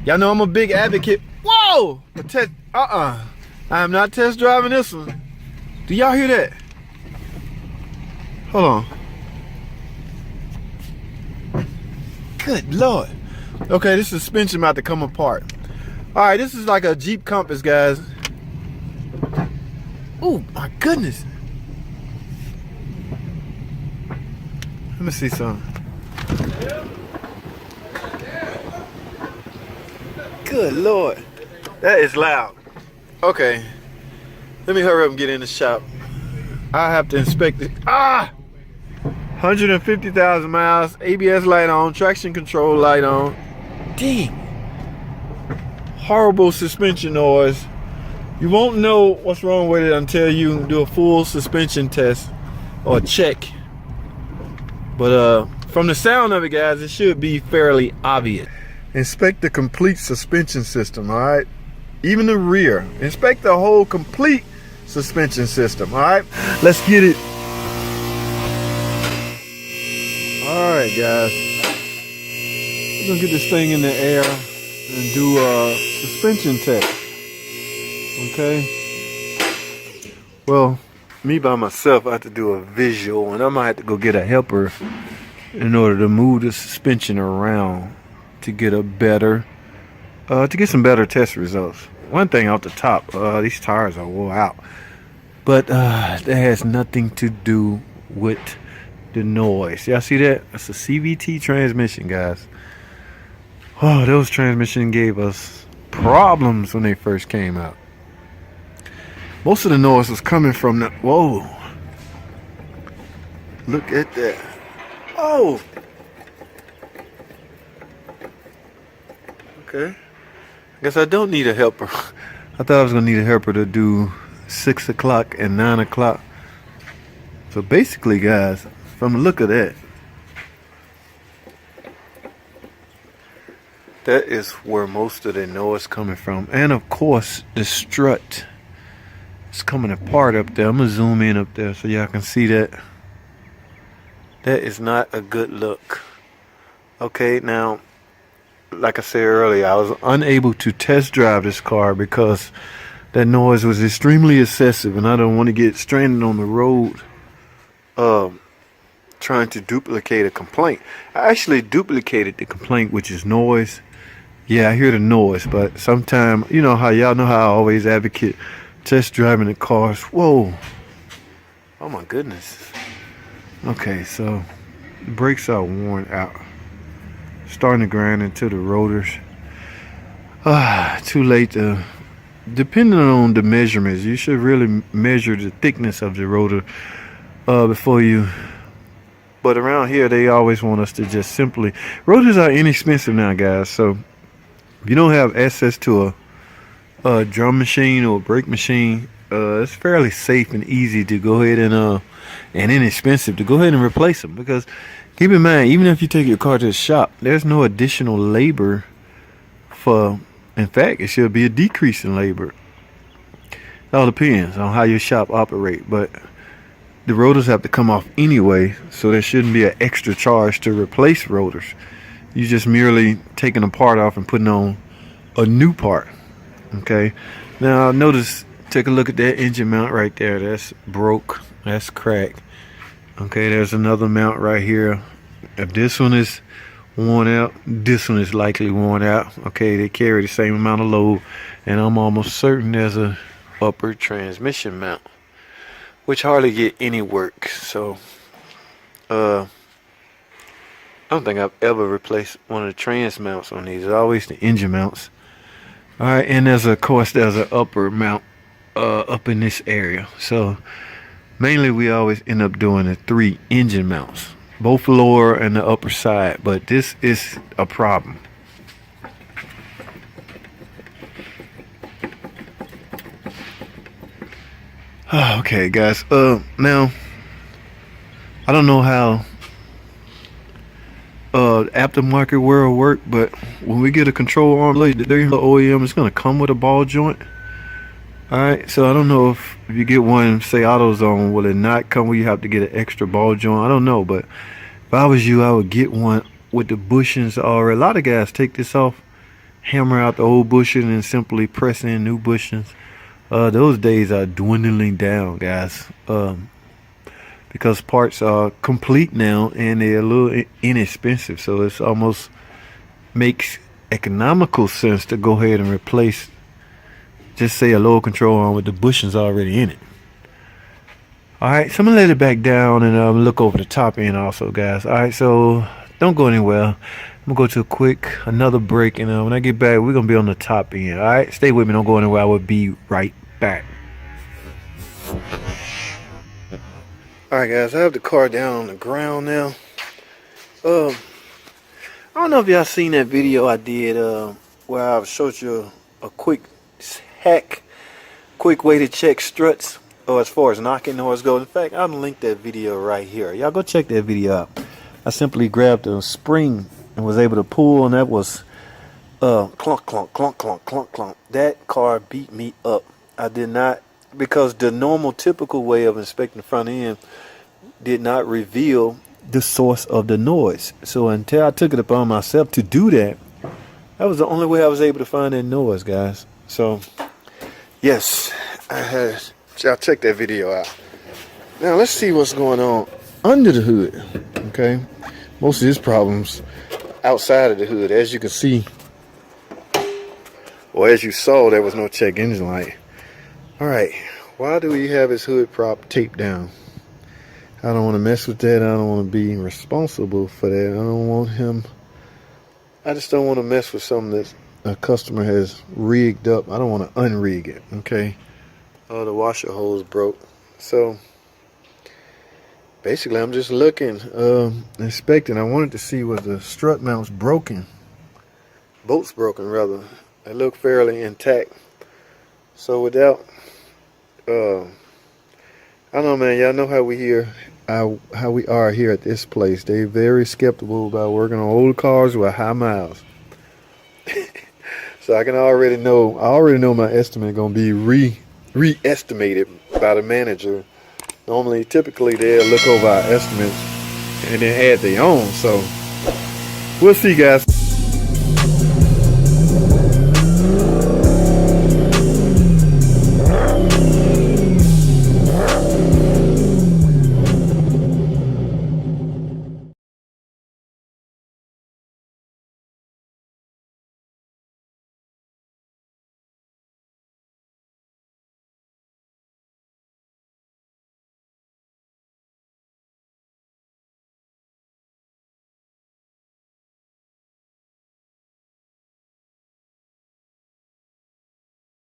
Y'all know I'm a big advocate. Whoa! I am not test driving this one. Do y'all hear that? Hold on. Good Lord. Okay, this suspension about to come apart. Alright, this is like a Jeep Compass, guys. Oh my goodness. Let me see something. Good Lord. That is loud. Okay. Let me hurry up and get in the shop. I have to inspect it. 150,000 miles. ABS light on. Traction control light on. Dang. Horrible suspension noise. You won't know what's wrong with it until you do a full suspension test or check. But from the sound of it, guys, it should be fairly obvious. Inspect the complete suspension system, all right? Even the rear. Inspect the whole complete suspension system, all right? Let's get it. All right, guys. We're gonna get this thing in the air and do a suspension test. Okay. Well, me by myself, I have to do a visual, and I might have to go get a helper in order to move the suspension around to get a better, to get some better test results. One thing off the top, these tires are wore out, but that has nothing to do with the noise. Y'all see that? That's a CVT transmission, guys. Oh, those transmission gave us problems when they first came out. Most of the noise was coming from the, whoa, look at that. Oh, okay. I guess I don't need a helper. I thought I was gonna need a helper to do 6 o'clock and 9 o'clock. So basically, guys, from the look of that, that is where most of the noise coming from. And of course, the strut is coming apart up there. I'm gonna zoom in up there so y'all can see that. That is not a good look. Okay, now, like I said earlier, I was unable to test drive this car because that noise was extremely excessive, and I don't want to get stranded on the road trying to duplicate a complaint. I actually duplicated the complaint, which is noise. Yeah, I hear the noise, but sometimes, you know how y'all know how I always advocate test driving the cars. Whoa. Oh my goodness. Okay, so the brakes are worn out. Starting to grind into the rotors. Too late to, depending on the measurements, you should really measure the thickness of the rotor before you, but around here they always want us to just simply, rotors are inexpensive now, guys, so if you don't have access to a drum machine or a brake machine, it's fairly safe and easy to go ahead and inexpensive to go ahead and replace them, because keep in mind, even if you take your car to the shop, there's no additional labor for, in fact, it should be a decrease in labor. It all depends on how your shop operate, but the rotors have to come off anyway, so there shouldn't be an extra charge to replace rotors. You just merely taking a part off and putting on a new part. Okay, now notice, take a look at that engine mount right there. That's broke, that's cracked. Okay, there's another mount right here. If this one is worn out, this one is likely worn out. Okay, they carry the same amount of load, and I'm almost certain there's a upper transmission mount, which hardly get any work. So I don't think I've ever replaced one of the trans mounts on these. It's always the engine mounts. All right, and there's of course there's an upper mount up in this area. So mainly we always end up doing the 3 engine mounts, both lower and the upper side, but this is a problem. Okay, guys, now I don't know how aftermarket world work, but when we get a control arm blade, the OEM is going to come with a ball joint. Alright, so I don't know if you get one, say AutoZone, will it not come where you have to get an extra ball joint? I don't know, but if I was you, I would get one with the bushings already. A lot of guys take this off hammer out the old bushing and simply press in new bushings. Those days are dwindling down, guys. Because parts are complete now and they're a little inexpensive, so it's almost makes economical sense to go ahead and replace, just say, a lower control arm with the bushings already in it. Alright, so I'm gonna let it back down and look over the top end also, guys. Alright, so don't go anywhere. I'm gonna go to another break, and when I get back, we're gonna be on the top end. Alright, stay with me, don't go anywhere. I will be right back. Alright, guys, I have the car down on the ground now. I don't know if y'all seen that video I did where I showed you a quick hack, quick way to check struts, or as far as knocking noise goes. In fact, I'm gonna link that video right here. Y'all go check that video out. I simply grabbed a spring and was able to pull, and that was clunk, clunk, clunk, clunk, clunk, clunk. That car beat me up. I did not, because the normal typical way of inspecting the front end did not reveal the source of the noise. So until I took it upon myself to do that, that was the only way I was able to find that noise, guys. So yes, y'all check that video out. Now let's see what's going on under the hood. Okay, most of his problems outside of the hood. As you can see, or as you saw, there was no check engine light. All right, why do we have his hood prop taped down? I don't want to mess with that. I don't want to be responsible for that. I don't want him. I just don't want to mess with something that a customer has rigged up. I don't want to unrig it. Okay. Oh, the washer hose broke. So basically, I'm just looking, inspecting. I wanted to see was the strut mounts broken. Bolts broken, rather. They look fairly intact. So without, I don't know, man. Y'all know how we are here at this place. They're very skeptical about working on old cars with high miles. So I already know my estimate gonna be re-estimated by the manager. Normally, typically they'll look over our estimates and then add their own. So we'll see, guys.